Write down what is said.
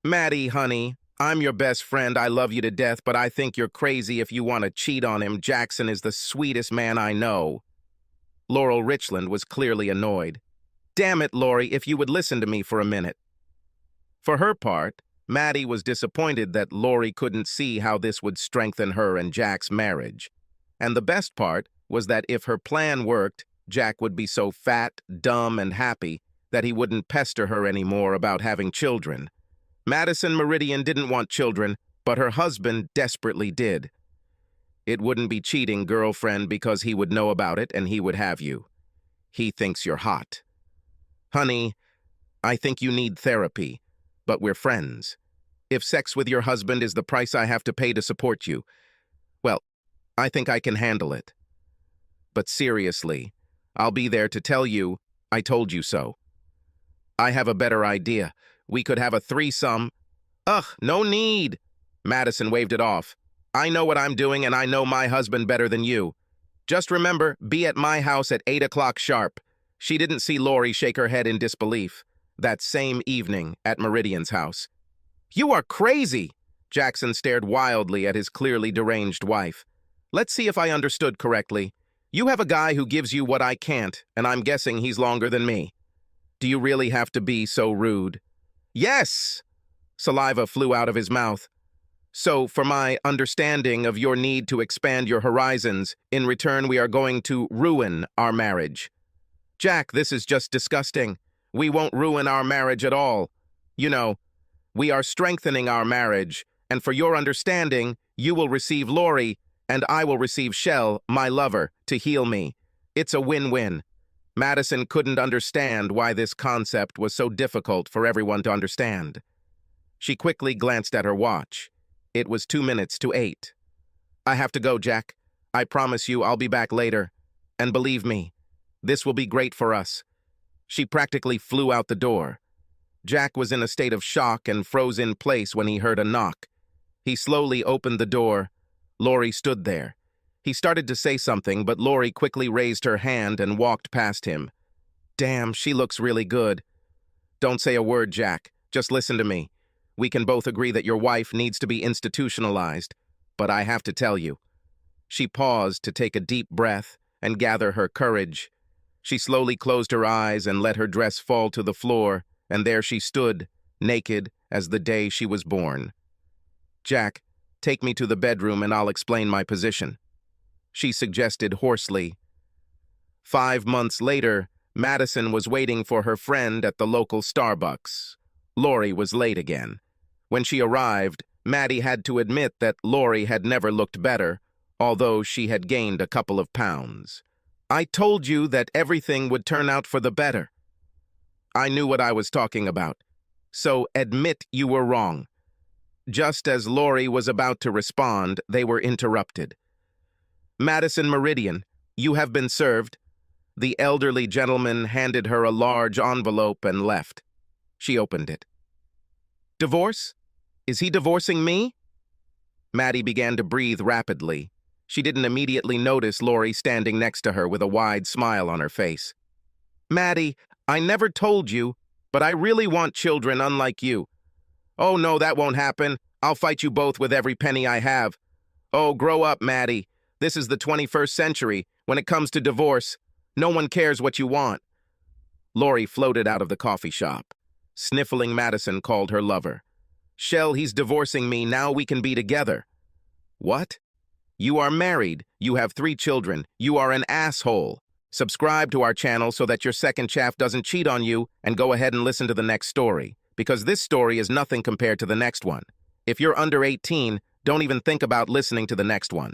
Maddie, honey, I'm your best friend. I love you to death, but I think you're crazy if you want to cheat on him. Jackson is the sweetest man I know. Laurel Richland was clearly annoyed. Damn it, Lori, if you would listen to me for a minute. For her part, Maddie was disappointed that Lori couldn't see how this would strengthen her and Jack's marriage. And the best part was that if her plan worked, Jack would be so fat, dumb, and happy that he wouldn't pester her anymore about having children. Madison Meridian didn't want children, but her husband desperately did. It wouldn't be cheating, girlfriend, because he would know about it and he would have you. He thinks you're hot. Honey, I think you need therapy, but we're friends. If sex with your husband is the price I have to pay to support you, well, I think I can handle it. But seriously, I'll be there to tell you, I told you so. I have a better idea. We could have a threesome. Ugh, no need. Madison waved it off. I know what I'm doing and I know my husband better than you. Just remember, be at my house at 8 o'clock sharp. She didn't see Lori shake her head in disbelief. That same evening at Meridian's house. You are crazy! Jackson stared wildly at his clearly deranged wife. Let's see if I understood correctly. You have a guy who gives you what I can't, and I'm guessing he's longer than me. Do you really have to be so rude? Yes! Saliva flew out of his mouth. So, for my understanding of your need to expand your horizons, in return we are going to ruin our marriage. Jack, this is just disgusting. We won't ruin our marriage at all. You know, we are strengthening our marriage, and for your understanding, you will receive Lori, and I will receive Shell, my lover, to heal me. It's a win-win. Madison couldn't understand why this concept was so difficult for everyone to understand. She quickly glanced at her watch. It was 2 minutes to 8. I have to go, Jack. I promise you I'll be back later. And believe me, this will be great for us. She practically flew out the door. Jack was in a state of shock and froze in place when he heard a knock. He slowly opened the door. Lori stood there. He started to say something, but Lori quickly raised her hand and walked past him. Damn, she looks really good. Don't say a word, Jack. Just listen to me. We can both agree that your wife needs to be institutionalized, but I have to tell you. She paused to take a deep breath and gather her courage. She slowly closed her eyes and let her dress fall to the floor, and there she stood, naked as the day she was born. Jack, take me to the bedroom and I'll explain my position, she suggested hoarsely. 5 months later, Madison was waiting for her friend at the local Starbucks. Lori was late again. When she arrived, Maddie had to admit that Lori had never looked better, although she had gained a couple of pounds. I told you that everything would turn out for the better. I knew what I was talking about. So admit you were wrong. Just as Lori was about to respond, they were interrupted. Madison Meridian, you have been served. The elderly gentleman handed her a large envelope and left. She opened it. Divorce? Is he divorcing me? Maddie began to breathe rapidly. She didn't immediately notice Lori standing next to her with a wide smile on her face. Maddie, I never told you, but I really want children unlike you. Oh no, that won't happen. I'll fight you both with every penny I have. Oh, grow up, Maddie. This is the 21st century. When it comes to divorce, no one cares what you want. Lori floated out of the coffee shop. Sniffling Madison called her lover. Shell, he's divorcing me. Now we can be together. What? You are married. You have 3 children. You are an asshole. Subscribe to our channel so that your second chaff doesn't cheat on you, and go ahead and listen to the next story, because this story is nothing compared to the next one. If you're under 18, don't even think about listening to the next one.